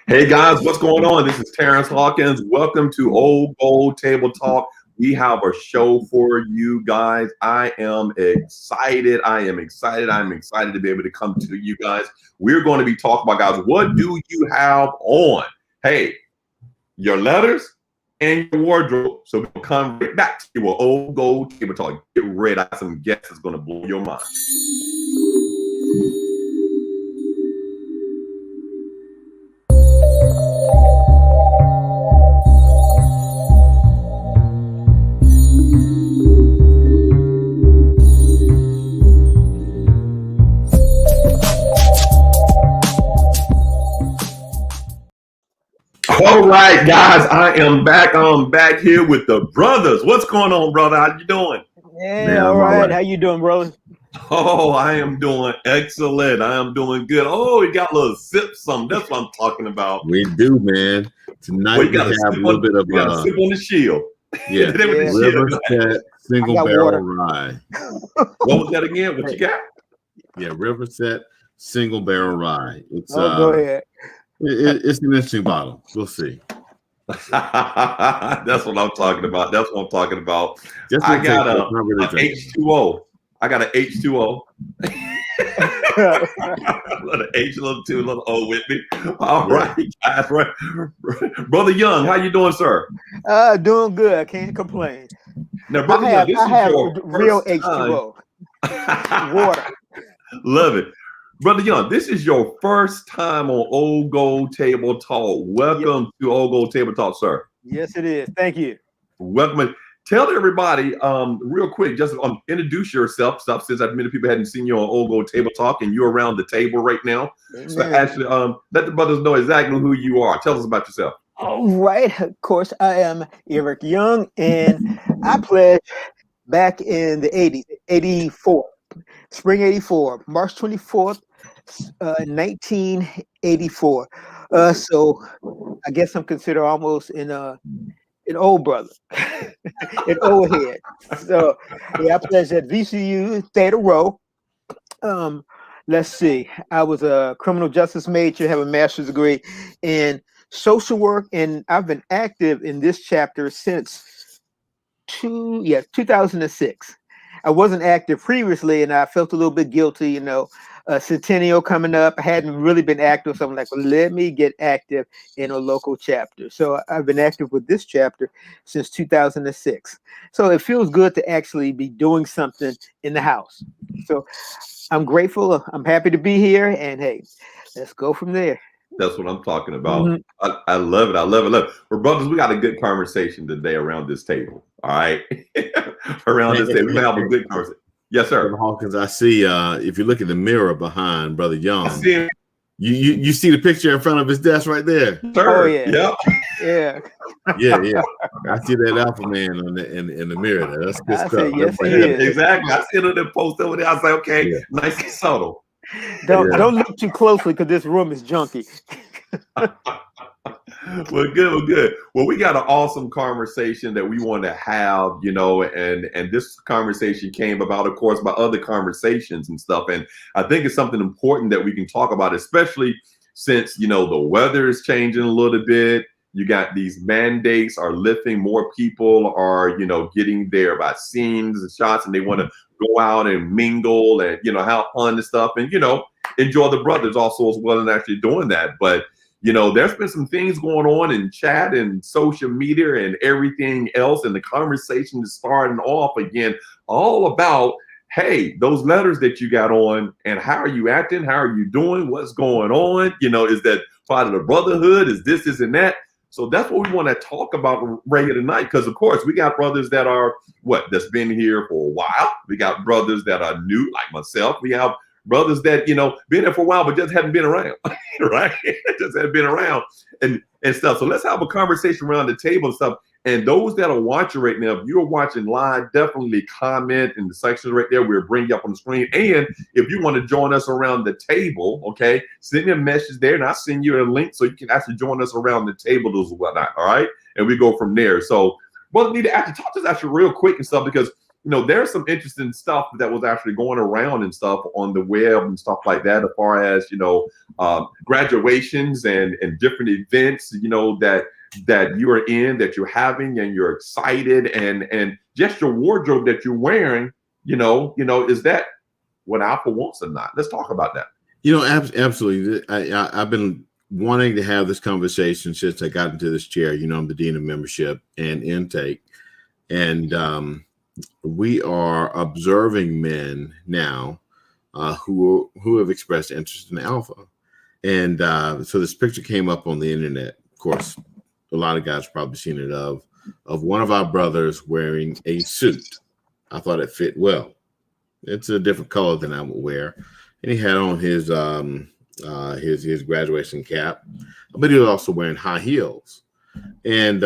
Hey guys, what's going on? This is Terrence Hawkins. Welcome to Old Gold Table Talk. We have a show for you guys. I am excited. I'm excited to be able to come to you guys. We're going to be talking about, guys, what do you have on? Hey, your letters and your wardrobe. So we'll come right back to your Old Gold Table Talk. Get ready. I have some guests that's going to blow your mind. All right, guys, I am back. I'm back here with the brothers. What's going on, brother? How you doing? Yeah, Man, all I'm all right. right. How you doing, bro? Oh, I am doing excellent. I am doing good. Oh, you got a little sip some. That's what I'm talking about. We do, man. Well, Tonight you we got to have a sip little on. bit of You got to sip on the shield. yeah, Hit it with the Yeah. shield. River Set I single got barrel water. rye. What was that again? What you got? Yeah, River Set single barrel rye. It's Oh, go ahead. it's an interesting bottle. We'll see. That's what I'm talking about. That's what I'm talking about. Just I a taste. got It's not really a drinking. H2O. I got an H2O. Little H, little 2, little O with me. All right, guys. Brother Young, how you doing, sir? Doing good. I can't complain. Now, Brother Young, this I is have your real first time. H2O water. Love it. Brother Young, this is your first time on Old Gold Table Talk. Welcome to Old Gold Table Talk, sir. Yes, it is. Thank you. Welcome. Tell everybody real quick, just introduce yourself. Stuff since many people hadn't seen you on Old Gold Table Talk and you're around the table right now. So Amen. actually, let the brothers know exactly who you are. Tell us about yourself. All right. Of course, I am Eric Young, and I pledged back in the 80s, 84, spring 84, March 24th, 1984. So I guess I'm considered almost an old brother, an old head. So yeah, I pledged at VCU Theta Row. Um, let's see. I was a criminal justice major, have a master's degree in social work, and I've been active in this chapter since 2006. I wasn't active previously, and I felt a little bit guilty. Centennial coming up. I hadn't really been active, so I'm like, well, let me get active in a local chapter. So I've been active with this chapter since 2006. So it feels good to actually be doing something in the house. So I'm grateful. I'm happy to be here, and hey, let's go from there. That's what I'm talking about. Mhm. I love it. I love it. Love it. Well, brothers, we got a good conversation today around this table. All right. Around this table. We're going to have a good conversation. Yes, sir. Brother Hawkins, I see if you look in the mirror behind Brother I Young, see him, you see the picture in front of his desk right there. sir. Oh, yeah. Yeah. Yeah, Yeah. I see that alpha man in the mirror there. That's good I stuff. say yes, he Yeah, is. exactly. I see it on the post over there. I was like, okay, Yeah. nice and subtle. Don't look too closely because this room is junky. Well, good, well, good. Well, we got an awesome conversation that we want to have, and this conversation came about, of course, by other conversations and stuff. And I think it's something important that we can talk about, especially since, the weather is changing a little bit. You got these mandates are lifting, more people are, getting their vaccines and shots, and they want to go out and mingle and, have fun and stuff and, enjoy the brothers also as well and actually doing that. But there's been some things going on in chat and social media and everything else. And the conversation is starting off again, all about, hey, those letters that you got on and how are you acting? How are you doing? What's going on? Is that part of the brotherhood? Is this, and that? So that's what we want to talk about right here tonight. Because, of course, we got brothers that are that's been here for a while. We got brothers that are new, like myself. We have brothers that, been there for a while, but just hadn't been around, right? Just hadn't been around and stuff. So let's have a conversation around the table and stuff. And those that are watching right now, if you're watching live, definitely comment in the section right there. We'll bring you up on the screen. And if you want to join us around the table, okay, send me a message there and I'll send you a link so you can actually join us around the table as whatnot. All right. And we go from there. So, brother, need to actually talk to us actually real quick and stuff because there's some interesting stuff that was actually going around and stuff on the web and stuff like that, as far as graduations and different events, that you are in, that you're having, and you're excited, and just your wardrobe that you're wearing. Is that what Alpha wants or not? Let's talk about that. Absolutely. I've been wanting to have this conversation since I got into this chair. I'm the Dean of Membership and Intake. And we are observing men now who have expressed interest in Alpha. And so this picture came up on the internet. Of course, a lot of guys probably seen it of one of our brothers wearing a suit. I thought it fit well. It's a different color than I would wear. And he had on his graduation cap, but he was also wearing high heels and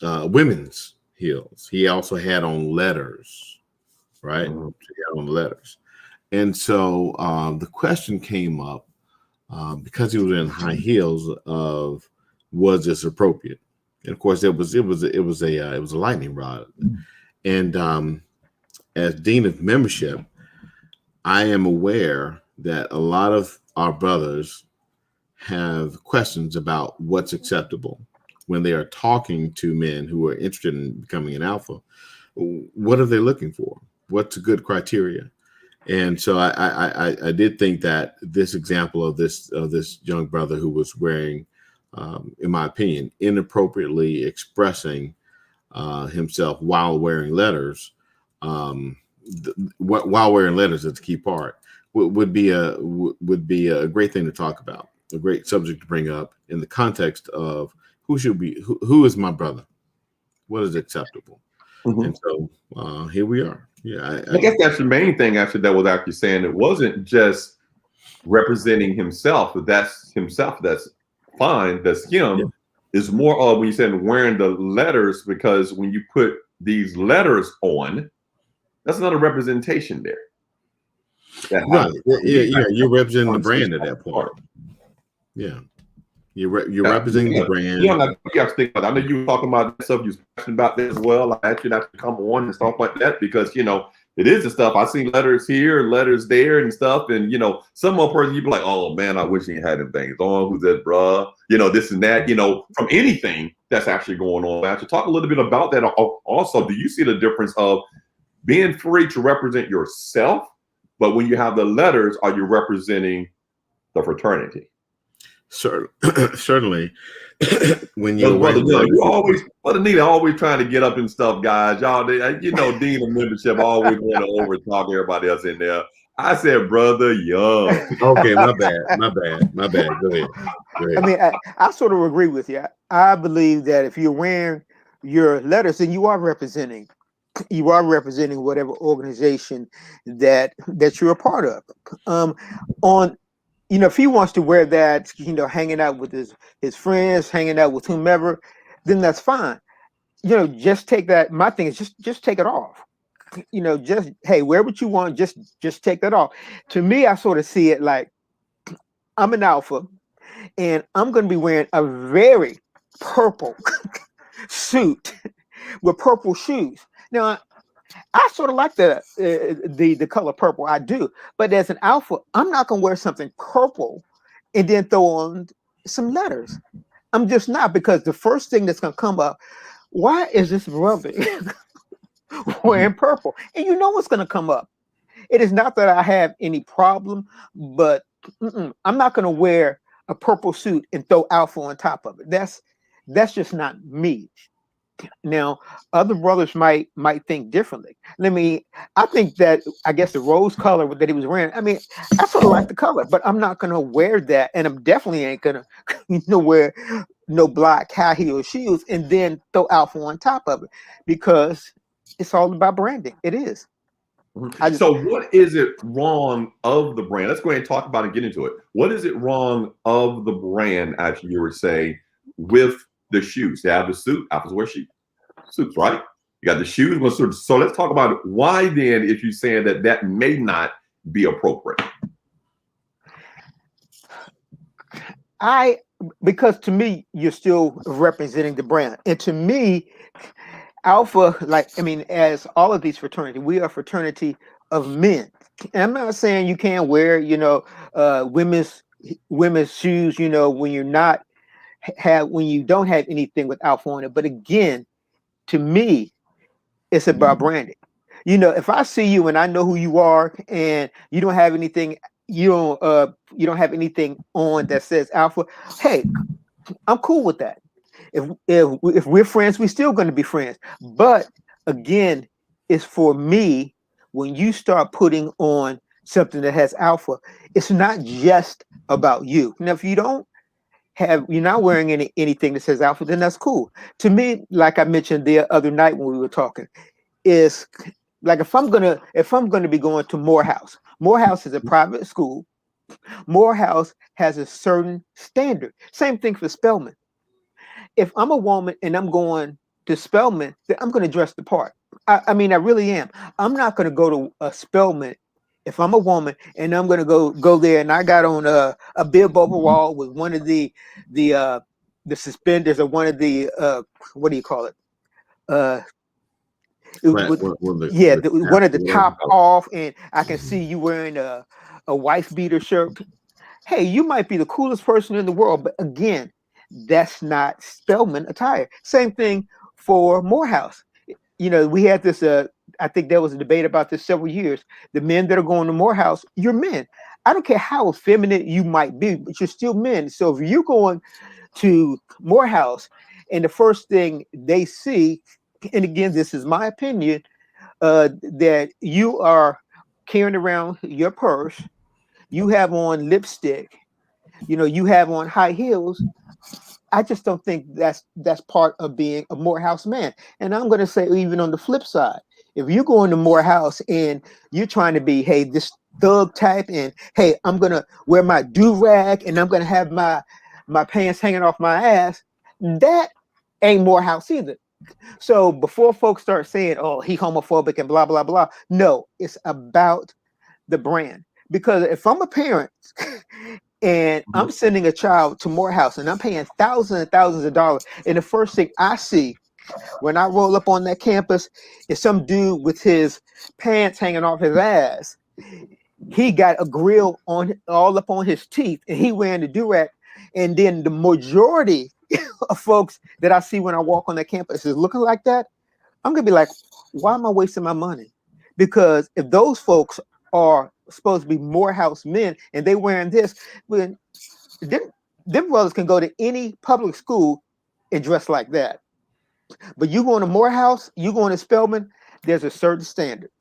women's heels. He also had on letters, right? Mm-hmm. He had on letters. And so the question came up because he was in high heels of, was this appropriate? And of course, it was a lightning rod. And as Dean of Membership, I am aware that a lot of our brothers have questions about what's acceptable when they are talking to men who are interested in becoming an alpha. What are they looking for? What's a good criteria? And so I did think that this example of this young brother who was wearing, in my opinion, inappropriately expressing himself while wearing letters, while wearing letters is the key part, would be a great thing to talk about, a great subject to bring up in the context of who is my brother, what is acceptable. Mm-hmm. And so here we are. Yeah, I guess that's the main thing actually that was actually saying it wasn't just representing himself, but that's himself, that's fine, that's him. Yeah. Is more of when you said wearing the letters, because when you put these letters on, that's another representation there. Right. Yeah, you're representing the brand at that point. Yeah. You're representing the brand. You have to think about that. I know you were talking about stuff, you was talking about that as well. I asked you not to come on and stuff like that because, it is the stuff. I see letters here, letters there and stuff. And, some more person, you'd be like, oh, man, I wish he had them things on. Who's that, bruh? This and that, from anything that's actually going on. I should talk a little bit about that. Also, do you see the difference of being free to represent yourself, but when you have the letters, are you representing the fraternity? Certainly. When you're Brother Nita always trying to get up and stuff, guys. Y'all, Dean of Membership always want to over talk everybody else in there. I said, Brother Young. Okay, my bad. Go ahead. I mean, I sort of agree with you. I believe that if you're wearing your letters, then you are representing whatever organization that you're a part of. If he wants to wear that, hanging out with his friends, hanging out with whomever, then that's fine. Just take that. My thing is just take it off. Just, hey, wear what you want. Just take that off. To me, I sort of see it like I'm an alpha, and I'm going to be wearing a very purple suit with purple shoes. Now, I sort of like the color purple. I do, but as an alpha, I'm not going to wear something purple and then throw on some letters. I'm just not, because the first thing that's going to come up, why is this brother wearing purple? And you know what's going to come up. It is not that I have any problem, but I'm not going to wear a purple suit and throw alpha on top of it. That's just not me. Now, other brothers might think differently. I think that, I guess the rose color that he was wearing, I mean, I sort of like the color, but I'm not going to wear that. And I'm definitely ain't going to wear no black high heel shoes and then throw alpha on top of it, because it's all about branding. It is. So what is it wrong of the brand? Let's go ahead and talk about it and get into it. What is it wrong of the brand, actually, you would say, with the shoes? They have the suit. Alphas wear suits, right? You got the shoes. So let's talk about why then, if you're saying that may not be appropriate. Because to me, you're still representing the brand. And to me, Alpha, like, I mean, as all of these fraternity, we are a fraternity of men. And I'm not saying you can't wear, women's shoes, when you're not when you don't have anything with alpha on it. But again, to me, it's about branding. If I see you and I know who you are, and you don't have anything, you don't have anything on that says alpha. Hey, I'm cool with that. If we're friends, we're still going to be friends. But again, it's for me, when you start putting on something that has alpha, it's not just about you. Now, if you're not wearing anything that says alpha, then that's cool. To me, like I mentioned the other night when we were talking, is like if I'm gonna be going to Morehouse. Morehouse is a private school. Morehouse has a certain standard. Same thing for Spelman. If I'm a woman and I'm going to Spelman, then I'm going to dress the part. I mean, I really am. I'm not going to go to a Spelman if I'm a woman and I'm going to go there and I got on a bib overall with one of the suspenders, or one of the what do you call it? One of the top off, and I can see you wearing a wife beater shirt. Hey, you might be the coolest person in the world, but again, that's not Spelman attire. Same thing for Morehouse. We had this, I think there was a debate about this several years. The men that are going to Morehouse, you're men. I don't care how effeminate you might be, but you're still men. So if you're going to Morehouse and the first thing they see, and again, this is my opinion, that you are carrying around your purse, you have on lipstick, you have on high heels, I just don't think that's part of being a Morehouse man. And I'm going to say, even on the flip side, if you're going to Morehouse and you're trying to be, hey, this thug type, and hey, I'm going to wear my do-rag and I'm going to have my pants hanging off my ass, that ain't Morehouse either. So before folks start saying, oh, he homophobic and blah, blah, blah, no, it's about the brand. Because if I'm a parent and I'm sending a child to Morehouse and I'm paying thousands and thousands of dollars, and the first thing I see when I roll up on that campus is some dude with his pants hanging off his ass. He got a grill on all up on his teeth, and he wearing the do-rag. And then the majority of folks that I see when I walk on that campus is looking like that. I'm gonna be like, why am I wasting my money? Because if those folks are supposed to be Morehouse men and they wearing this, when them brothers can go to any public school and dress like that. But you going to Morehouse, you going to Spelman, there's a certain standard,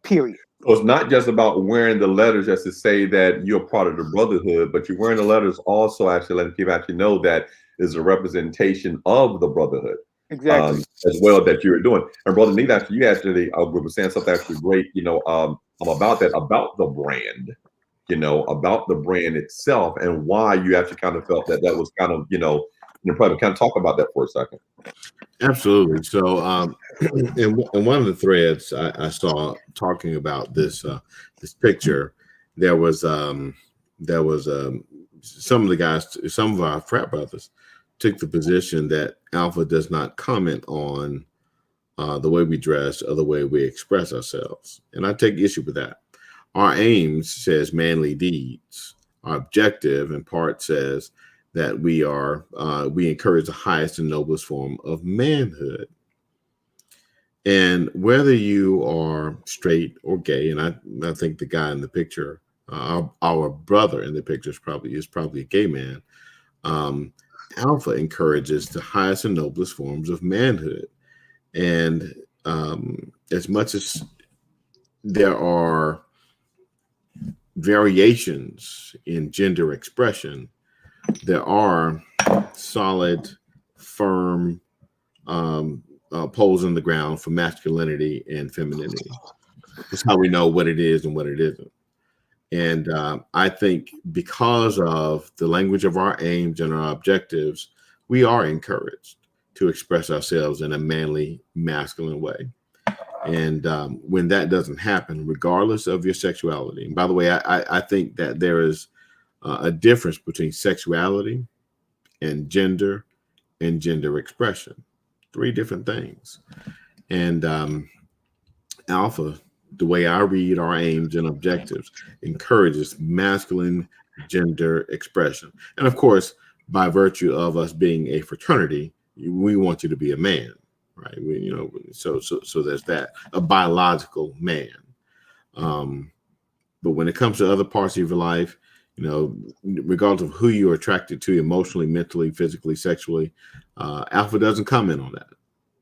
period. So it's not just about wearing the letters just to say that you're part of the brotherhood, but you're wearing the letters also actually letting people actually know that is a representation of the brotherhood. Exactly. As well that you're doing. And Brother Nate, actually, you actually were saying something actually great, about that, about the brand, about the brand itself, and why you actually kind of felt that was kind of, probably kind of talk about that for a second. Absolutely. So in one of the threads I saw talking about this picture, there was some of the guys, some of our frat brothers took the position that Alpha does not comment on the way we dress or the way we express ourselves. And I take issue with that. Our aims says manly deeds. Our objective in part says that we encourage the highest and noblest form of manhood. And whether you are straight or gay, and I think the guy in the picture, our brother in the picture is probably a gay man. Alpha encourages the highest and noblest forms of manhood. And as much as there are variations in gender expression, there are solid, firm poles in the ground for masculinity and femininity. That's how we know what it is and what it isn't. And I think because of the language of our aims and our objectives, we are encouraged to express ourselves in a manly, masculine way. And when that doesn't happen, regardless of your sexuality, and by the way, I think that there is a difference between sexuality and gender expression. 3 different things. And alpha, the way I read our aims and objectives, encourages masculine gender expression. And of course, by virtue of us being a fraternity, we want you to be a man, right? So there's that, a biological man. But when it comes to other parts of your life, regardless of who you're attracted to emotionally, mentally, physically, sexually, alpha doesn't comment on that.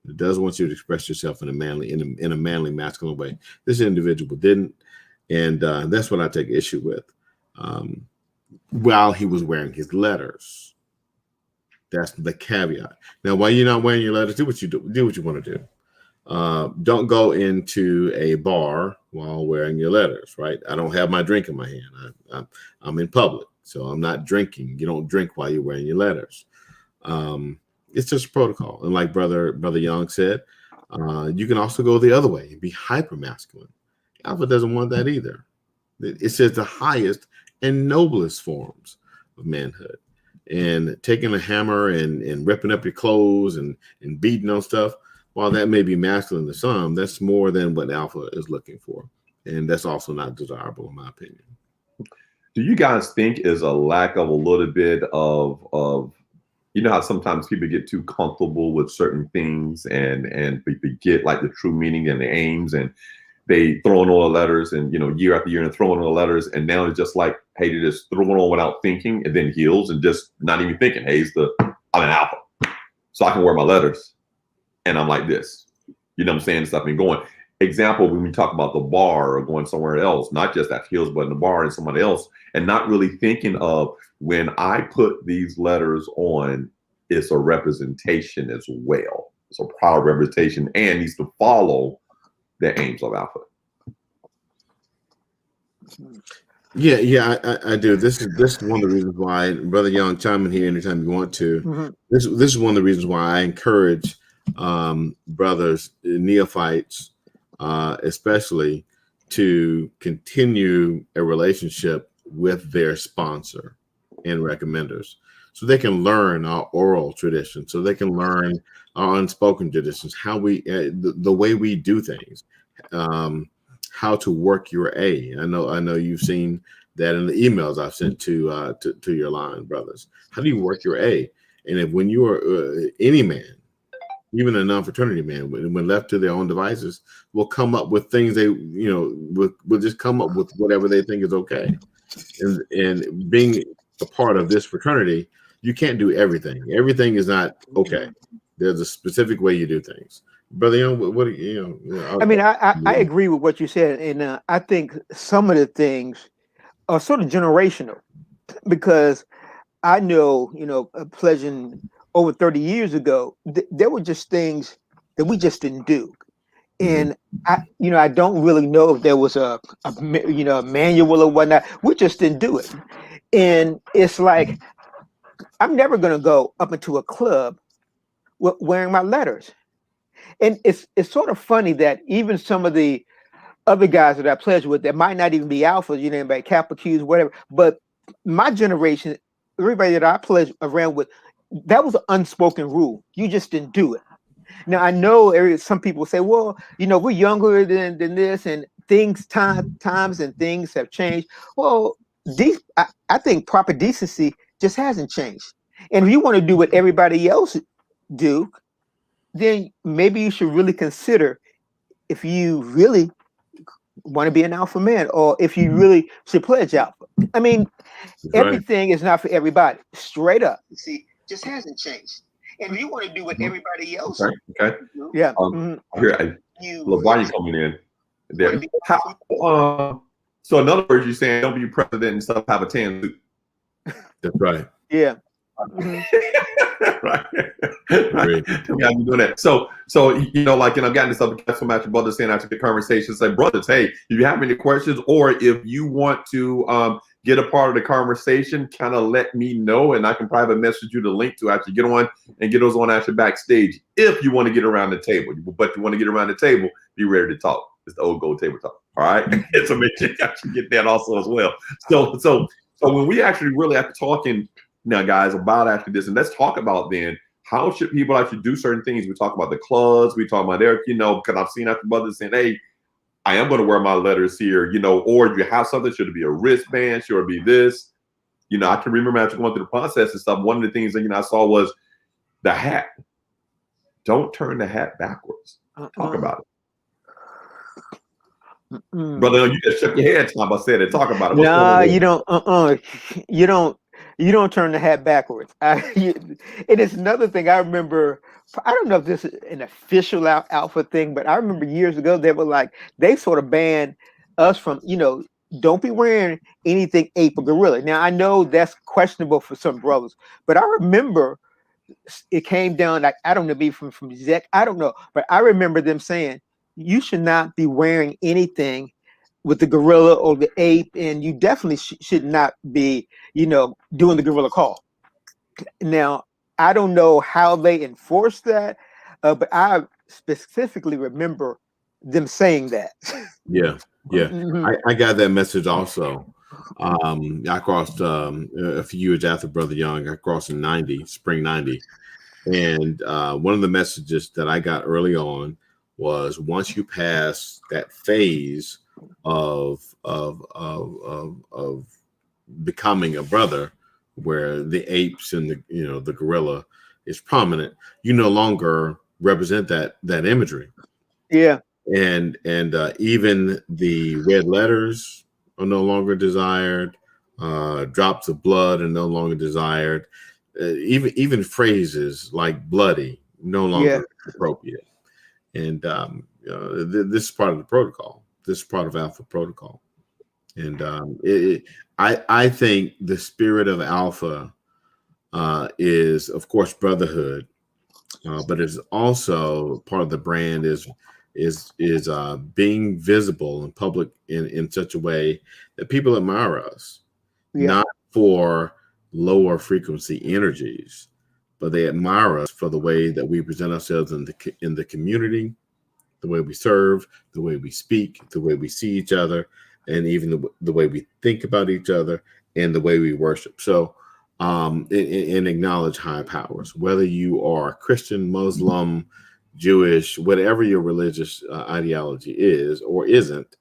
It does want you to express yourself in a manly, masculine way. This individual didn't, and that's what I take issue with. While he was wearing his letters, that's the caveat. Now, while you're not wearing your letters, do what you want to do. Don't go into a bar while wearing your letters, right? I don't have my drink in my hand. I'm in public, so I'm not drinking. You don't drink while you're wearing your letters. It's just protocol. And like Brother Young said, you can also go the other way and be hyper masculine. Alpha doesn't want that either. It says the highest and noblest forms of manhood. And taking a hammer and ripping up your clothes and beating on stuff, while that may be masculine to some, that's more than what alpha is looking for. And that's also not desirable, in my opinion. Do you guys think is a lack of a little bit of how sometimes people get too comfortable with certain things and forget like the true meaning and the aims, and they throw in all the letters and, year after year and throwing all the letters. And now it's just like, hey, they just throw it on without thinking, and then heals and just not even thinking, hey, I'm an alpha, so I can wear my letters. And I'm like this, what I'm saying? Stuff and going. Example, when we talk about the bar or going somewhere else, not just at Hills, but in the bar and somebody else, and not really thinking of when I put these letters on, it's a representation as well. It's a proud representation and needs to follow the aims of alpha. Yeah, I do. This is one of the reasons why, Brother Young, chime in here anytime you want to. Mm-hmm. This is one of the reasons why I encourage brothers, neophytes, especially, to continue a relationship with their sponsor and recommenders, so they can learn our oral tradition, so they can learn our unspoken traditions, how we, the way we do things, how to work your A. I know you've seen that in the emails I've sent to your line, brothers. How do you work your A? And when you are any man, even a non-fraternity man, when left to their own devices, will come up with things will just come up with whatever they think is okay. And being a part of this fraternity, you can't do everything. Everything is not okay. There's a specific way you do things. Brother Young, what do you know? I mean, I agree with what you said, and I think some of the things are sort of generational, because I know, Pleasant over 30 years ago, there were just things that we just didn't do. And I don't really know if there was a manual or whatnot. We just didn't do it. And it's like, I'm never going to go up into a club wearing my letters. And it's sort of funny that even some of the other guys that I pledged with that might not even be alphas, like Kappa Qs, whatever. But my generation, everybody that I pledged around with, that was an unspoken rule. You just didn't do it. Now, I know some people say, well, we're younger than this, and times and things have changed. Well, I think proper decency just hasn't changed. And if you want to do what everybody else do, then maybe you should really consider if you really want to be an alpha man, or if you really should pledge alpha. I mean, everything is not for everybody. Straight up. See, just hasn't changed. And if you want to do what everybody else okay. Yeah. Here, LeBron coming in there. So in other words, you're saying don't be president and stuff, have a tan suit. That's right. Yeah. Right. I'm doing that. So and I've gotten this other from after brothers saying after the conversation, say, brothers, hey, if you have any questions, or if you want to get a part of the conversation, kind of let me know, and I can private message you the link to actually get on and get those on actually backstage if you want to get around the table. But you want to get around the table, be ready to talk. It's the old gold table talk. All right. So make sure you actually get that also as well. So when we actually really have talking now, guys, about actually this, and let's talk about then how should people actually do certain things? We talk about the clubs, we talk about there, because I've seen after brothers saying, hey, I am going to wear my letters here, or you have something, should it be a wristband, should it be this? I can remember after going through the process and stuff, one of the things that, I saw was the hat. Don't turn the hat backwards. Talk about it. Brother, you just shook your head time I said it. Talk about it. No, you don't. You don't turn the hat backwards. It is another thing I remember. I don't know if this is an official Alpha thing, but I remember years ago they sort of banned us from, don't be wearing anything ape or gorilla. Now I know that's questionable for some brothers, but I remember it came down like, I don't know, be from Zek, I don't know, but I remember them saying you should not be wearing anything with the gorilla or the ape, and you definitely should not be, doing the gorilla call. Now, I don't know how they enforce that, but I specifically remember them saying that. Yeah. Mm-hmm. I got that message also. I crossed a few years after Brother Young. I crossed in spring 90. And one of the messages that I got early on was, once you pass that phase of becoming a brother, where the apes and the gorilla is prominent, you no longer represent that imagery. Yeah. And even the red letters are no longer desired. Drops of blood are no longer desired. Even phrases like bloody no longer appropriate. And this is part of the protocol. This is part of Alpha protocol. And I think the spirit of Alpha is, of course, brotherhood, but it's also part of the brand is being visible in public in such a way that people admire us, not for lower frequency energies, but they admire us for the way that we present ourselves in the community, the way we serve, the way we speak, the way we see each other, and even the way we think about each other and the way we worship. So, and acknowledge high powers, whether you are Christian, Muslim, Jewish, whatever your religious ideology is or isn't,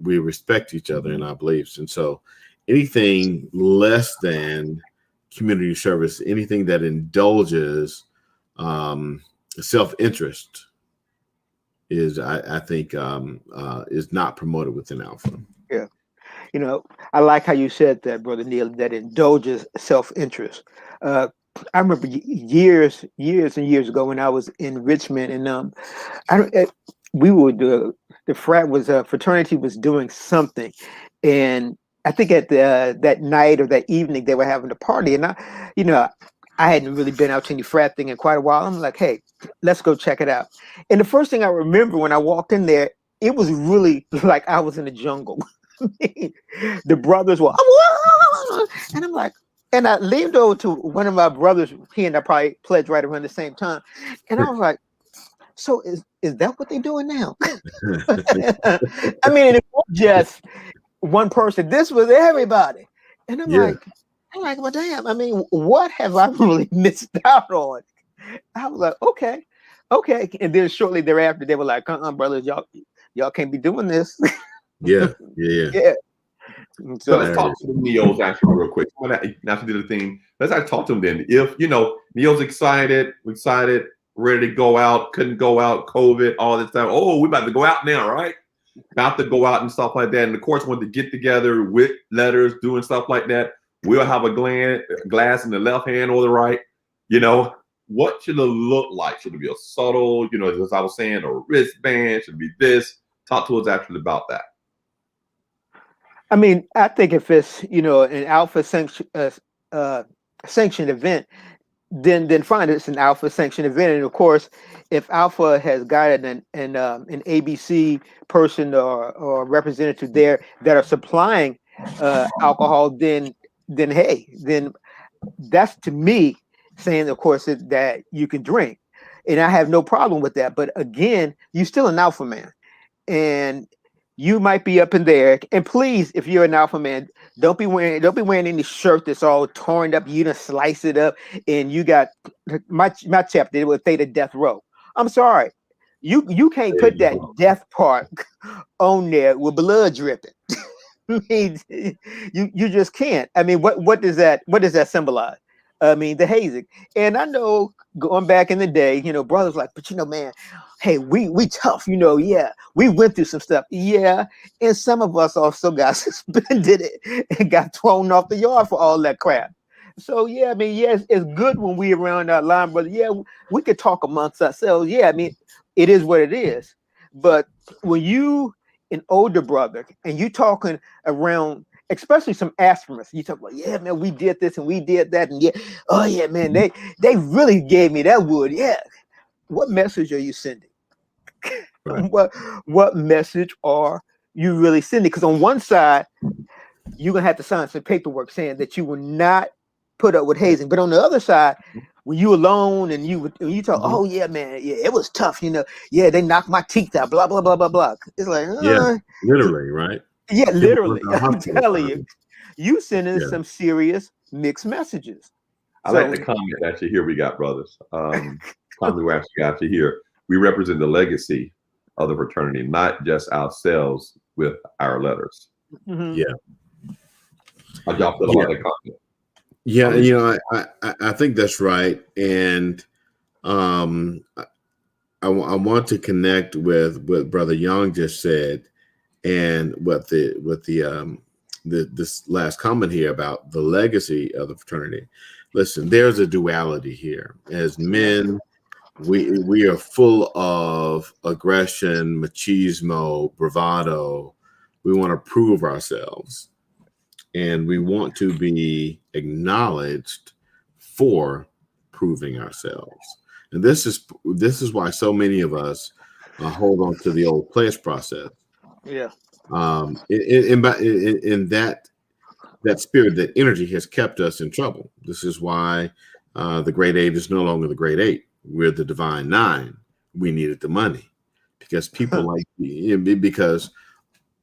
we respect each other in our beliefs. And so anything less than community service, anything that indulges self-interest is, I think, is not promoted within Alpha. Yeah. I like how you said that, Brother Neil, that indulges self-interest. I remember years and years ago when I was in Richmond, and we would the fraternity was doing something, and I think at that night or that evening they were having a party, and I hadn't really been out to any frat thing in quite a while. I'm like, hey, let's go check it out. And the first thing I remember when I walked in there, it was really like I was in the jungle. The brothers were, and I'm like, and I leaned over to one of my brothers. He and I probably pledged right around the same time, and I was like, "So is that what they're doing now?" I mean, it wasn't just one person. This was everybody, and I'm like, well, damn. I mean, what have I really missed out on? I was like, okay, and then shortly thereafter, they were like, brothers, y'all can't be doing this." Yeah. So let's talk to the Neos actually real quick. Not to do the thing. Let's actually talk to them then. If Neo's excited, ready to go out, couldn't go out, COVID, all this time. Oh, we about to go out now, right? About to go out and stuff like that. And of course, want to get together with letters, doing stuff like that. We'll have a glass in the left hand or the right. What should it look like? Should it be a subtle, as I was saying, a wristband? Should it be this? Talk to us actually about that. I mean, I think if it's an Alpha sanctioned event, then fine, it's an Alpha sanctioned event. And of course, if Alpha has got an ABC person or representative there that are supplying alcohol, then that's, to me, saying, of course, that you can drink, and I have no problem with that. But again, you're still an Alpha man, and you might be up in there. And please, if you're an alpha man, don't be wearing any shirt that's all torn up. You done slice it up, and you got my chapter. It would say the death row. I'm sorry, you can't put that death part on there with blood dripping. I mean, you just can't. I mean, what does that symbolize? I mean, the hazing. And I know going back in the day, brothers like, but man, hey, we tough, yeah, we went through some stuff. Yeah. And some of us also got suspended and got thrown off the yard for all that crap. So yeah, I mean, yes, it's good when we around our line, brother. Yeah, we could talk amongst ourselves. Yeah, I mean, it is what it is. But when you an older brother and you talking around, especially some aspirants, you talk about, yeah, man, we did this and we did that, and yeah, oh yeah, man, they really gave me that wood. Yeah. What message are you sending? Right. What message are you really sending? Because on one side, you're gonna have to sign some paperwork saying that you will not put up with hazing, but on the other side, when you alone and you talk, oh yeah, man, yeah, it was tough, yeah, they knocked my teeth out, blah blah blah blah blah. It's like, yeah, literally, right? Yeah, literally. I'm telling you, you sending some serious mixed messages. I like the comment actually here we got, brothers. Comment we actually got to here. We represent the legacy of the fraternity, not just ourselves with our letters. Mm-hmm. Yeah. I dropped a lot of comment. Yeah, I think that's right. And I want to connect with what Brother Young just said. And this last comment here about the legacy of the fraternity. Listen, there's a duality here. As men, we are full of aggression, machismo, bravado. We want to prove ourselves, and we want to be acknowledged for proving ourselves. And this is why so many of us hold on to the old pledge process. Yeah. In that spirit, that energy has kept us in trouble. This is why the Great Eight is no longer the Great Eight. We're the Divine Nine. We needed the money because people because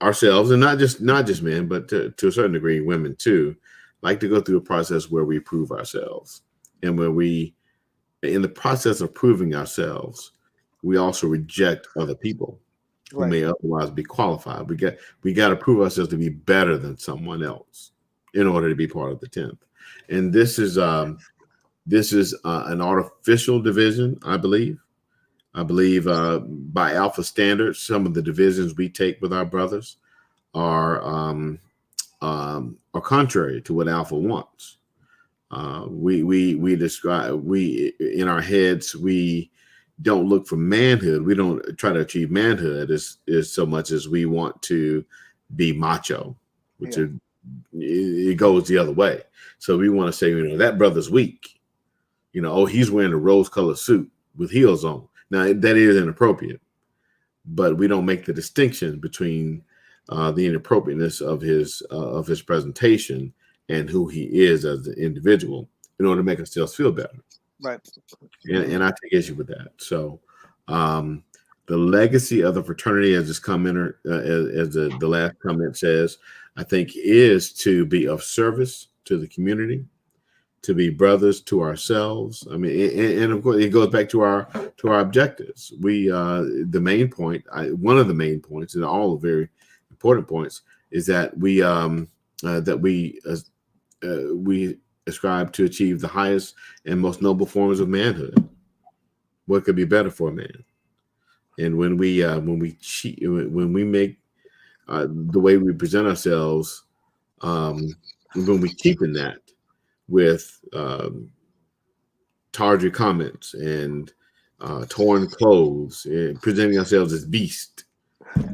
ourselves, and not just men, but to a certain degree, women too, like to go through a process where we prove ourselves, and where we, in the process of proving ourselves, we also reject other people who may otherwise be qualified. We got to prove ourselves to be better than someone else in order to be part of the 10th. And this is an artificial division, I believe. I believe by Alpha standards, some of the divisions we take with our brothers are contrary to what Alpha wants. We describe, in our heads, we don't look for manhood. We don't try to achieve manhood as so much as we want to be macho, which it goes the other way. So we want to say, that brother's weak. He's wearing a rose-colored suit with heels on. Now that is inappropriate, but we don't make the distinction between the inappropriateness of his presentation and who he is as an individual in order to make ourselves feel better. Right. And I take issue with that. So the legacy of the fraternity, as this commenter, as the last comment says, I think is to be of service to the community, to be brothers to ourselves. I mean, and of course, it goes back to our objectives. We the main point, one of the main points, and all the very important points, is that we ascribe to achieve the highest and most noble forms of manhood. What could be better for a man? And when we make the way we present ourselves, when we cheapen that with tawdry comments and torn clothes and presenting ourselves as beast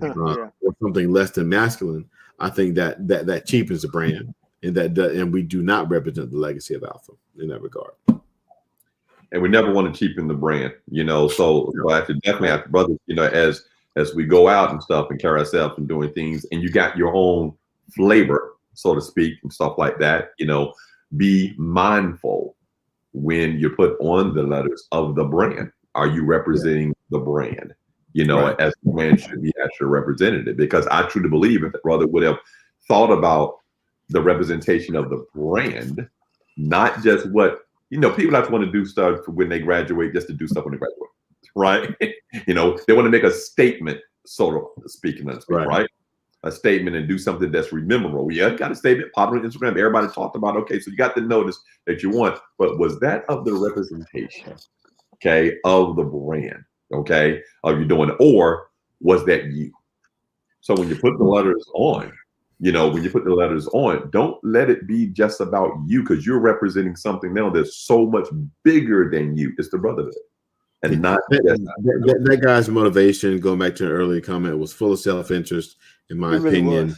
or something less than masculine, I think that cheapens the brand. And we do not represent the legacy of Alpha in that regard. And we never want to cheapen the brand, So I have to definitely have to, brothers, as we go out and stuff and carry ourselves and doing things, and you got your own flavor, so to speak, and stuff like that. Be mindful when you put on the letters of the brand. Are you representing the brand? right. As the brand should be as your representative. Because I truly believe if the brother would have thought about the representation of the brand, not just what, people have to want to do stuff when they graduate, just to do stuff when they graduate, right? They want to make a statement, sort of speaking, right? A statement and do something that's memorable. Yeah, got a statement, pop it on Instagram. Everybody talked about, okay, so you got the notice that you want, but was that of the representation, okay, of the brand, okay, of you doing it, or was that you? So when you put the letters on, don't let it be just about you, because you're representing something now that's so much bigger than you. It's the brotherhood. And not that guy's motivation, going back to an earlier comment, was full of self-interest, in my opinion.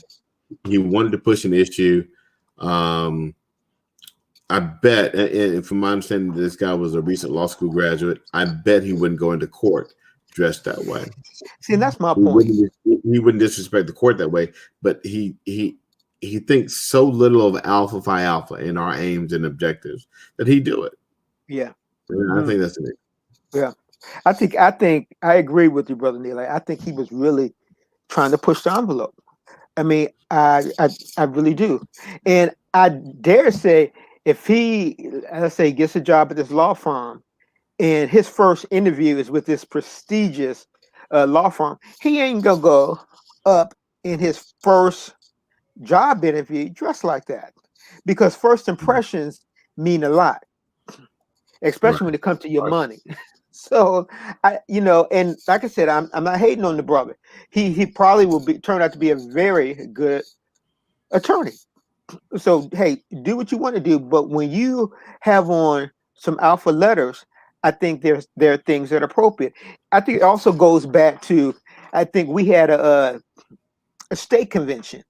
He wanted to push an issue. I bet, and from my understanding, this guy was a recent law school graduate. I bet he wouldn't go into court dressed that way. See, that's my point. He wouldn't disrespect the court that way, but he thinks so little of Alpha Phi Alpha and our aims and objectives that he do it. Yeah. I think that's it. Yeah, I think I agree with you, Brother Neil. I think he was really trying to push the envelope. I mean, I really do, and I dare say if he, let's say, gets a job at this law firm, and his first interview is with this prestigious law firm, he ain't gonna go up in his first job interview dressed like that, because first impressions mean a lot, especially when it comes to your money. So and like I said, I'm not hating on the brother. He probably will turn out to be a very good attorney. So hey, do what you want to do, but when you have on some alpha letters, I think there are things that are appropriate. I think it also goes back to, I think we had a state convention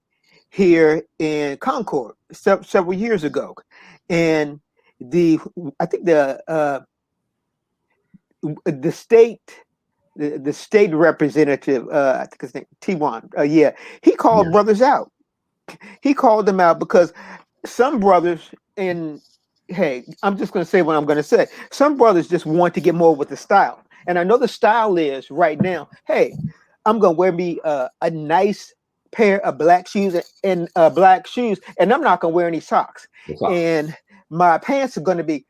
here in Concord several years ago, and I think the state representative, I think his name T1, he called brothers out. He called them out because some brothers, and hey, I'm just going to say what I'm going to say. Some brothers just want to get more with the style, and I know the style is right now, hey, I'm going to wear me a nice pair of black shoes and and I'm not going to wear any socks, and my pants are going to be,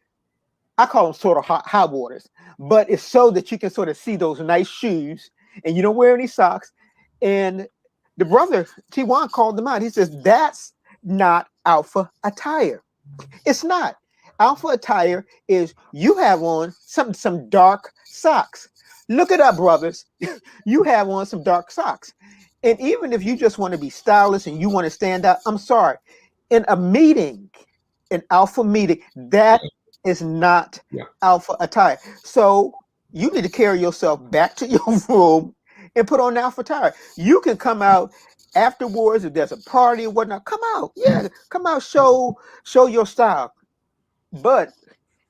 I call them sort of hot waters, but it's so that you can sort of see those nice shoes and you don't wear any socks. And the brother T1 called them out. He says, that's not alpha attire. It's not. Alpha attire is you have on some dark socks. Look it up, brothers. You have on some dark socks. And even if you just want to be stylish and you want to stand out, I'm sorry. In a meeting, an alpha meeting, that is not alpha attire. So you need to carry yourself back to your room and put on alpha attire. You can come out afterwards if there's a party or whatnot. Come out, come out, show your style. But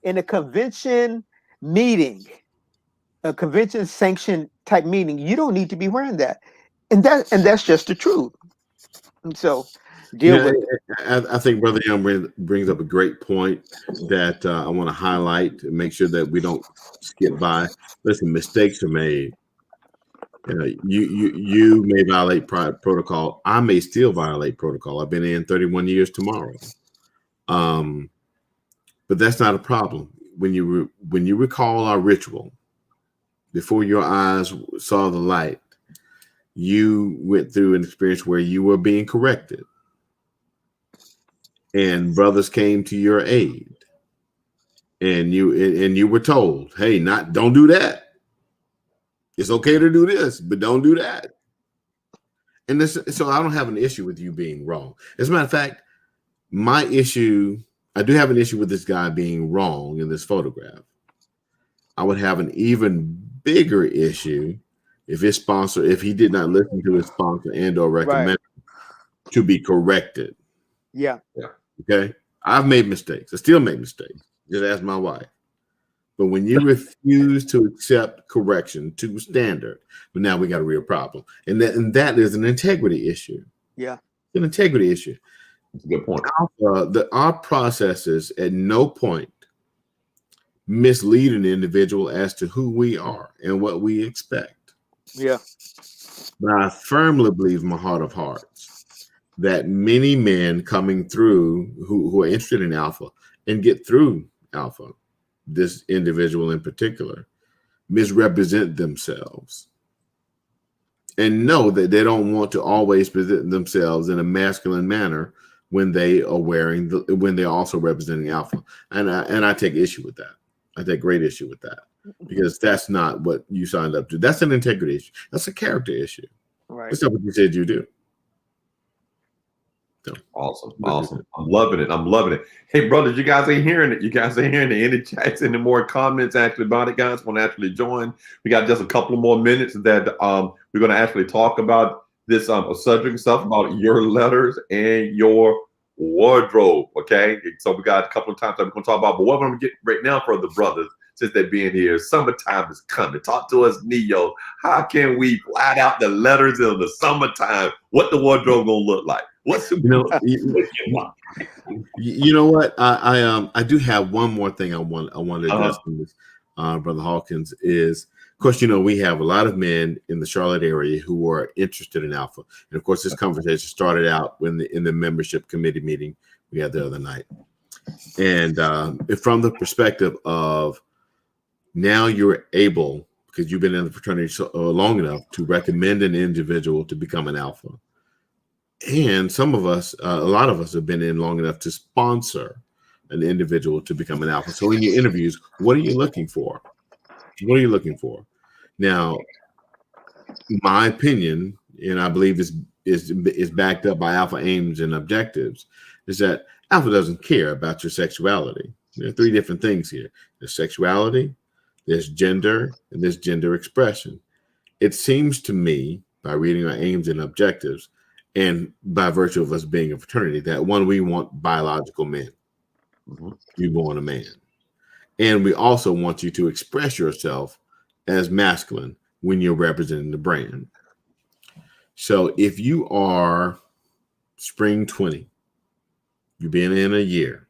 in a convention meeting, a convention sanctioned type meeting, you don't need to be wearing that, and that's just the truth. And so. I think Brother Young brings up a great point that I want to highlight and make sure that we don't skip by. Listen, mistakes are made. You may violate protocol. I may still violate protocol. I've been in 31 years tomorrow. But that's not a problem. When you recall our ritual, before your eyes saw the light, you went through an experience where you were being corrected. And brothers came to your aid, and you were told, "Hey, don't do that. It's okay to do this, but don't do that." And so I don't have an issue with you being wrong. As a matter of fact, I do have an issue with this guy being wrong in this photograph. I would have an even bigger issue if he did not listen to his sponsor and or recommend to be corrected. Yeah. Okay. I've made mistakes. I still make mistakes. Just ask my wife. But when you refuse to accept correction to standard, but now we got a real problem. And that is an integrity issue. Yeah. It's an integrity issue. That's a good point. Our processes at no point mislead an individual as to who we are and what we expect. Yeah. But I firmly believe in my heart of hearts that many men coming through who are interested in alpha and get through alpha, this individual in particular, misrepresent themselves and know that they don't want to always present themselves in a masculine manner when they are when they're also representing alpha. And I take issue with that. I take great issue with that, because that's not what you signed up to. That's an integrity issue. That's a character issue. Right. That's not what you said you do. So, awesome. I'm loving it. Hey, brothers, you guys ain't hearing it. You guys ain't hearing it. Any chats, any more comments actually about it, guys? Want to actually join? We got just a couple more minutes that we're going to actually talk about this subject stuff about your letters and your wardrobe. Okay, so we got a couple of times that we're going to talk about, but what I'm going to get right now for the brothers, since they're being here, summertime is coming. Talk to us, Neo. How can we flat out the letters in the summertime? What the wardrobe gonna look like? What's the you know what? I do have one more thing I want to address from this, Brother Hawkins, is, of course, we have a lot of men in the Charlotte area who are interested in alpha. And of course, this conversation started out in the membership committee meeting we had the other night. And from the perspective of, now you're able, because you've been in the fraternity long enough, to recommend an individual to become an alpha. And some of us, a lot of us, have been in long enough to sponsor an individual to become an alpha. So in your interviews, what are you looking for? What are you looking for? Now, my opinion, and I believe is backed up by alpha aims and objectives, is that alpha doesn't care about your sexuality. There are three different things here. There's sexuality, there's gender, and there's gender expression. It seems to me, by reading our aims and objectives, and by virtue of us being a fraternity, that one, we want biological men. You want a man. And we also want you to express yourself as masculine when you're representing the brand. So if you are spring 20, you've been in a year,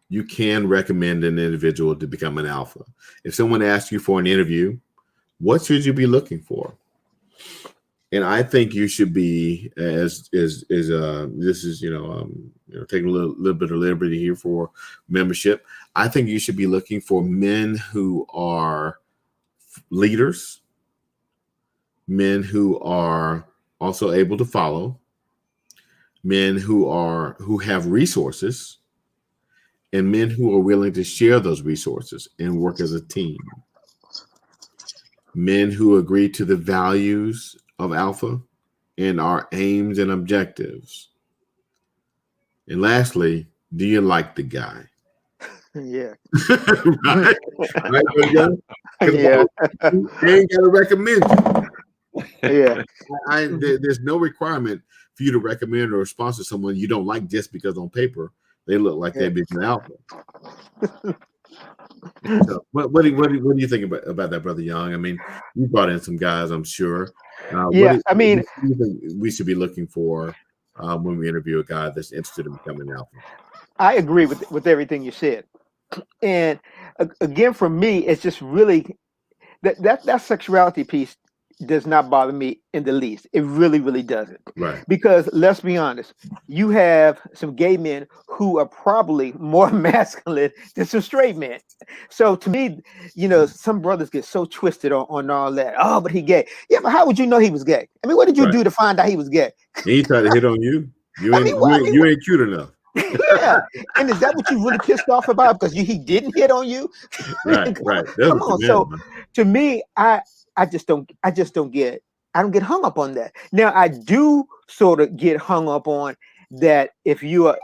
you can recommend an individual to become an alpha. If someone asks you for an interview, what should you be looking for? And I think you should be, this is taking a little bit of liberty here for membership. I think you should be looking for men who are leaders, men who are also able to follow, men who have resources, and men who are willing to share those resources and work as a team. Men who agree to the values of alpha and our aims and objectives. And lastly, do you like the guy? Yeah. Right? Yeah. They ain't gotta recommend you. Yeah. There's no requirement for you to recommend or sponsor someone you don't like just because on paper they look like they'd be an alpha. So, what do you think about that, Brother Young? I mean, you brought in some guys, I'm sure. What do you think we should be looking for when we interview a guy that's interested in becoming an alpha? I agree with everything you said. And again, for me, it's just really that sexuality piece does not bother me in the least. It really, really doesn't. Right. Because let's be honest, you have some gay men who are probably more masculine than some straight men. So to me, some brothers get so twisted on all that. Oh, but he gay. Yeah, but how would you know he was gay? I mean, what did you do to find out he was gay? He tried to hit on you. You ain't cute enough. Yeah. And is that what you really pissed off about? Because he didn't hit on you? Right. Come on. So to me, I don't get hung up on that. Now I do sort of get hung up on that if you are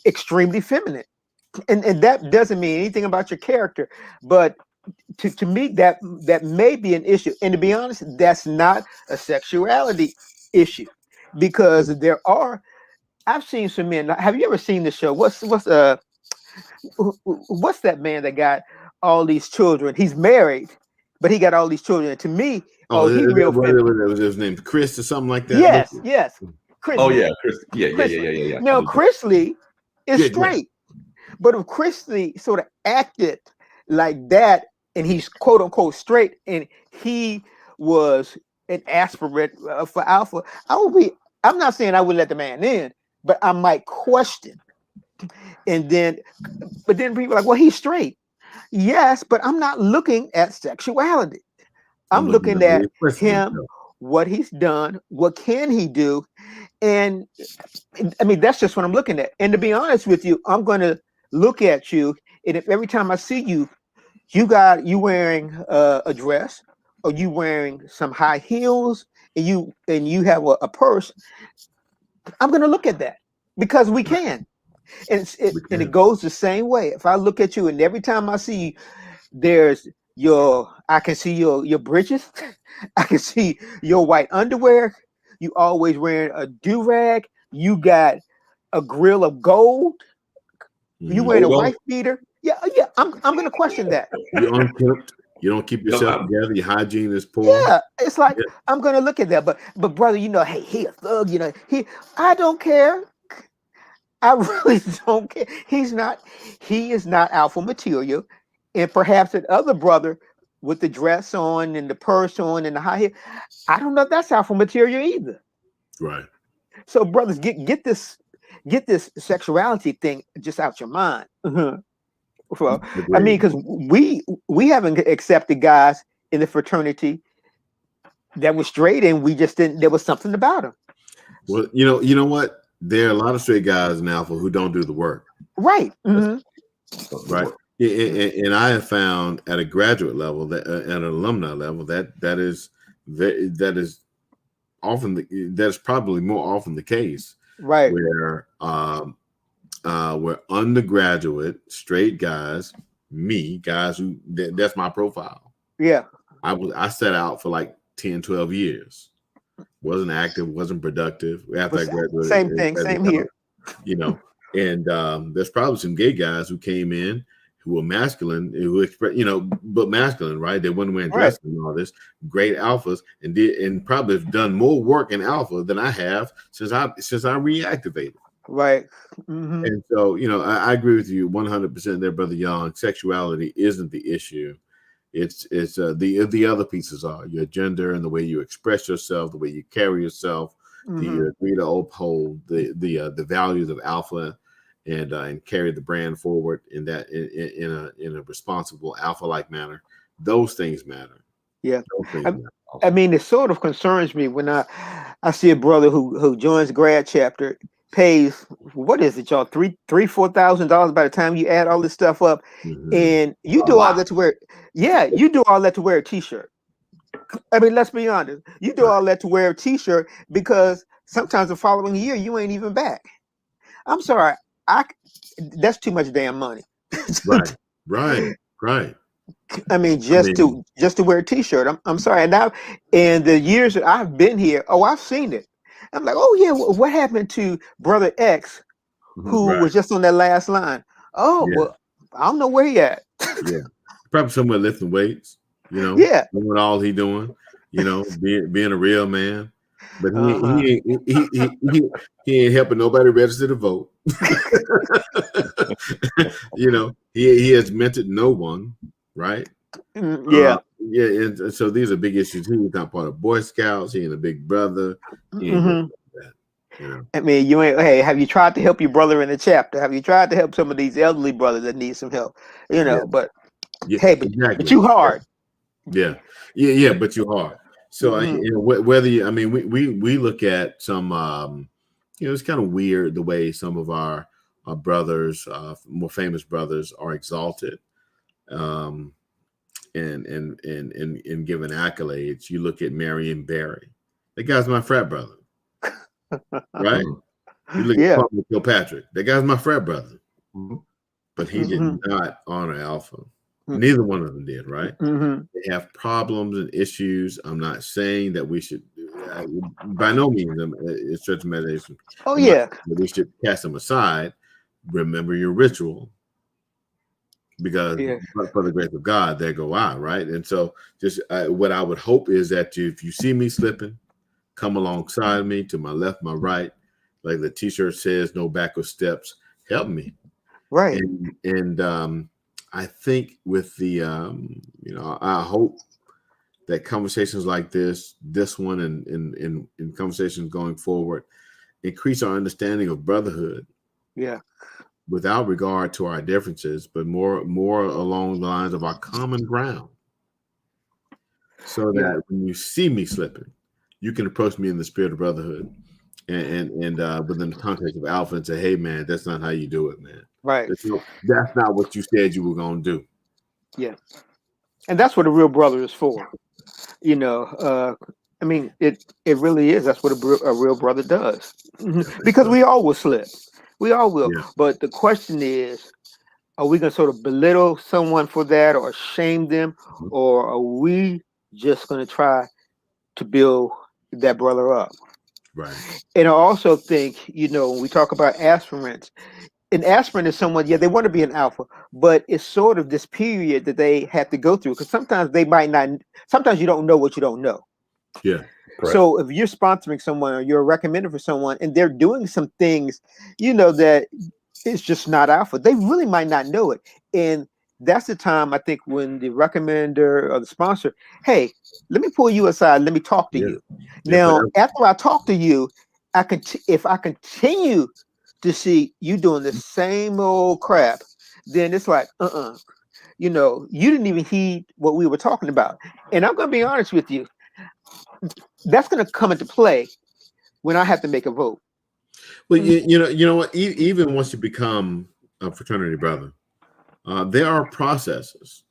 extremely feminine, and that doesn't mean anything about your character, but to me that may be an issue. And to be honest, that's not a sexuality issue, because I've seen some men. Have you ever seen the show? What's that man that got all these children? He's married, but he got all these children. And to me, he's real feminine. Was his name Chris or something like that? Yes. Chris. Oh yeah, Chris. Yeah. Now Chris Lee is straight, but if Chris Lee sort of acted like that, and he's quote unquote straight, and he was an aspirant for alpha, I'm not saying I would let the man in, but I might question. And then, but then people are like, well, he's straight. Yes, but I'm not looking at sexuality. I'm looking at him, what he's done, what can he do, and I mean that's just what I'm looking at. And to be honest with you, I'm going to look at you, and if every time I see you, you wearing a dress, or you wearing some high heels, and you have a purse, I'm going to look at that because we can. And it goes the same way. If I look at you, and every time I see you, I can see your britches, I can see your white underwear. You always wearing a do-rag. You got a grill of gold. You wearing a wife beater. Yeah. I'm gonna question that. You're unkempt. You don't keep yourself together. Your hygiene is poor. Yeah, it's like I'm gonna look at that. But brother, hey, he a thug. I don't care. I really don't care. He is not alpha material. And perhaps that other brother with the dress on and the purse on and the high heel, I don't know if that's alpha material either. Right. So brothers, get this sexuality thing just out your mind. Well, I mean, because we haven't accepted guys in the fraternity that were straight, and we just didn't. There was something about them. Well, you know what? There are a lot of straight guys in alpha who don't do the work. Right. Right. And I have found at a graduate level, that at an alumni level, that is probably more often the case. Right. Where undergraduate straight guys, guys who that's my profile. Yeah. I set out for like 10, 12 years. Wasn't active, wasn't productive. After I graduated, same thing, same here. And there's probably some gay guys who came in who were masculine, who express, but masculine, right? They wouldn't wear dresses and all this. Great alphas, and probably have done more work in alpha than I have since I reactivated. Right. And so, I agree with you 100% there, Brother Young. Sexuality isn't the issue. It's the other pieces are your gender and the way you express yourself, the way you carry yourself. You agree to uphold the values of alpha and carry the brand forward in a responsible alpha-like manner. Those things matter. Yeah. I mean, it sort of concerns me when I see a brother who joins grad chapter, pays, what is it, y'all, $4,000 by the time you add all this stuff up, and you do all that to wear. Yeah, you do all that to wear a t-shirt. I mean, let's be honest. You do all that to wear a t-shirt because sometimes the following year you ain't even back. I'm sorry, that's too much damn money. Right. I mean, just to wear a t-shirt. I'm sorry. And the years that I've been here, I've seen it. I'm like, oh yeah, what happened to Brother X, who was just on that last line? Well, I don't know where he at. Yeah, probably somewhere lifting weights. Yeah, doing all he doing. Being a real man. But he ain't helping nobody register to vote. He has mentored no one, right? Yeah. And so these are big issues. He's not part of Boy Scouts. He ain't a big brother. I mean, hey, have you tried to help your brother in the chapter? Have you tried to help some of these elderly brothers that need some help? But hey, but you hard. Yeah, but you hard. So whether you, I mean, we look at some, it's kind of weird the way some of our brothers, more famous brothers, are exalted, and given accolades. You look at Marion Barry. That guy's my frat brother, right? You look at Kwame Kilpatrick. That guy's my frat brother, but he did not honor alpha. Neither one of them did, right? They have problems and issues. I'm not saying that we should, by no means, it's church meditation. Oh, yeah. We should cast them aside. Remember your ritual, because for the grace of God, there go I, right? And so just what I would hope is that if you see me slipping, come alongside me to my left, my right, like the t-shirt says, no backward steps, help me. Right. And I think with the, I hope that conversations like this one, and in conversations going forward, increase our understanding of brotherhood. Yeah. Without regard to our differences, but more along the lines of our common ground. So that when you see me slipping, you can approach me in the spirit of brotherhood and within the context of alpha and say, hey man, that's not how you do it, man. Right. That's not what you said you were going to do. Yeah. And that's what a real brother is for. You know, I mean, it really is. That's what a real brother does. Because we all will slip. We all will. Yeah. But the question is, are we going to sort of belittle someone for that or shame them? Or are we just going to try to build that brother up? Right. And I also think, you know, when we talk about aspirants, an aspirant is someone, they want to be an alpha, but it's sort of this period that they have to go through, because sometimes they might not, sometimes you don't know what you don't know. Yeah. Correct. So if you're sponsoring someone or you're recommending for someone and they're doing some things, you know, that it's just not alpha, they really might not know it. And that's the time, I think, when the recommender or the sponsor, hey, let me pull you aside, let me talk to you. Now, after I talk to you, if I continue to see you doing the same old crap, then it's like, you know, you didn't even heed what we were talking about. And I'm going to be honest with you, that's going to come into play when I have to make a vote. Well, you know what? Even once you become a fraternity brother, there are processes,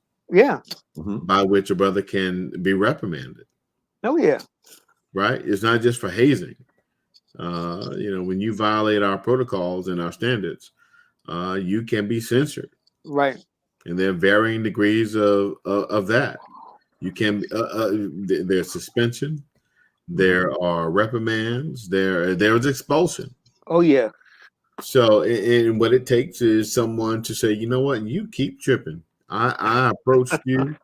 by which a brother can be reprimanded. Oh yeah, right. It's not just for hazing. You know, when you violate our protocols and our standards, you can be censored. Right. And there are varying degrees of that. You can there's suspension, there are reprimands, there's expulsion. Oh yeah. So, and what it takes is someone to say, you know what, you keep tripping. I approached you,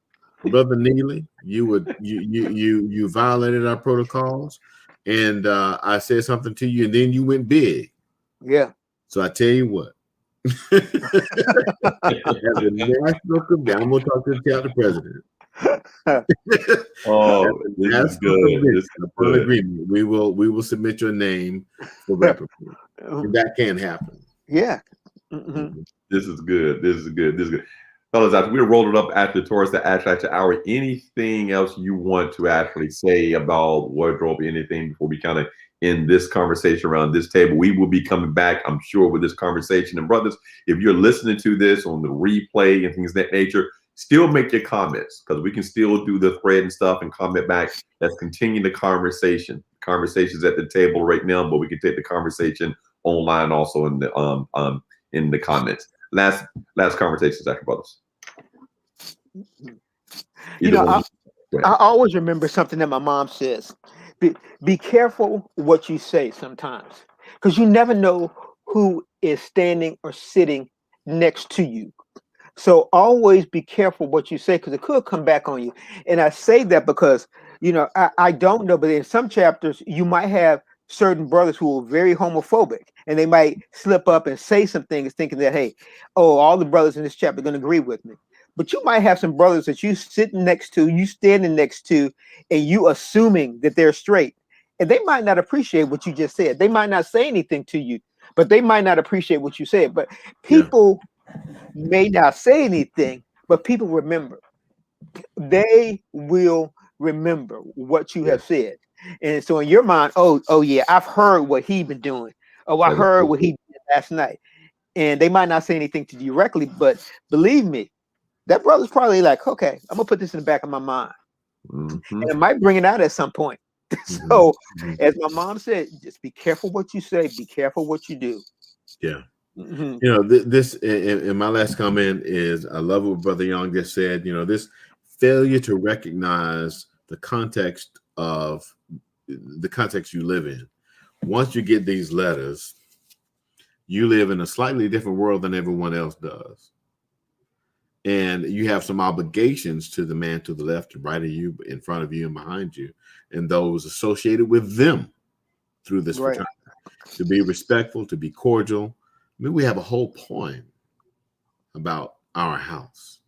Brother Neely. You violated our protocols, and I said something to you, and then you went big. Yeah. So I tell you what. As a national committee, I'm going to talk to the chapter president. Oh, this is good. This is good. Agreement. We will submit your name for reprimand. That can happen. Yeah. This is good. This is good. This is good. Fellas, after we rolled it up towards the actual hour, anything else you want to actually say about wardrobe, anything before we kind of end this conversation around this table? We will be coming back, I'm sure, with this conversation. And brothers, if you're listening to this on the replay and things of that nature, still make your comments, because we can still do the thread and stuff and comment back. Let's continue the conversation. Conversations at the table right now, but we can take the conversation online also in the comments. Last conversations, after brothers. You know, I always remember something that my mom says. Be careful what you say sometimes, because you never know who is standing or sitting next to you. So always be careful what you say, because it could come back on you. And I say that because, you know, I don't know, but in some chapters, you might have certain brothers who are very homophobic, and they might slip up and say some things thinking that, hey, all the brothers in this chapter are going to agree with me. But you might have some brothers that you sitting next to, you standing next to, and you assuming that they're straight. And they might not appreciate what you just said. They might not say anything to you, but they might not appreciate what you said. But people may not say anything, but people remember. They will remember what you have said. And so in your mind, oh yeah, I've heard what he been doing. Oh, I heard what he did last night. And they might not say anything to you directly, but believe me, that brother's probably like, okay, I'm gonna put this in the back of my mind. And it might bring it out at some point. So as my mom said, just be careful what you say, be careful what you do. Yeah. You know, this in my last comment is, I love what Brother Young just said. You know, this failure to recognize the context you live in. Once you get these letters, you live in a slightly different world than everyone else does. And you have some obligations to the man to the left and right of you, in front of you and behind you, and those associated with them through this fraternity. To be respectful, to be cordial. I mean, we have a whole poem about our house.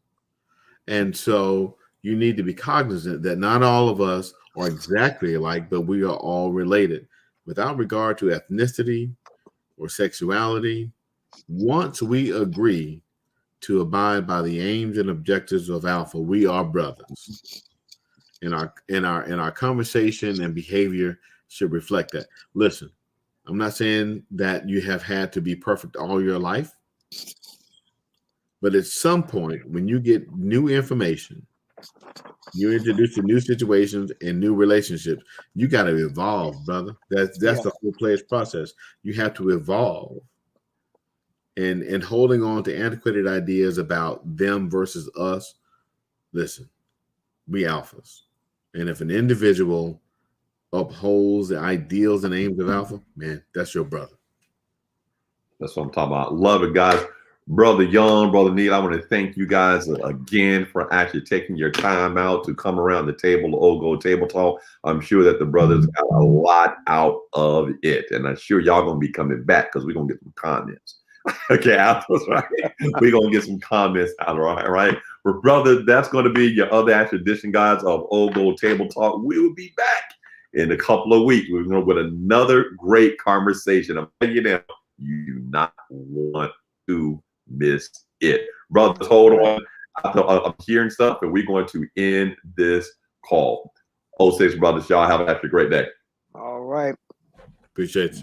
And so you need to be cognizant that not all of us are exactly alike, but we are all related without regard to ethnicity or sexuality. Once we agree to abide by the aims and objectives of Alpha, we are brothers. And our conversation and behavior should reflect that. Listen, I'm not saying that you have had to be perfect all your life, but at some point when you get new information, you're introduced to new situations and new relationships, you got to evolve, brother. That's the whole player's process. You have to evolve. And holding on to antiquated ideas about them versus us, listen, we alphas. And if an individual upholds the ideals and aims of Alpha, man, that's your brother. That's what I'm talking about. Love it, guys. Brother Young, Brother Neil, I want to thank you guys again for actually taking your time out to come around the table, Old Gold Table Talk. I'm sure that the brothers got a lot out of it. And I'm sure y'all going to be coming back because we're going to get some comments. Okay, Alphas, right? We're going to get some comments out, right? But brother, that's going to be your other actual edition, guys, of Old Gold Table Talk. We will be back in a couple of weeks. We're going to with another great conversation. I'm telling you now, you do not want to miss it. Brothers, hold on. I'm hearing stuff, and we're going to end this call. 06 brothers, y'all have a great day. All right. Appreciate you.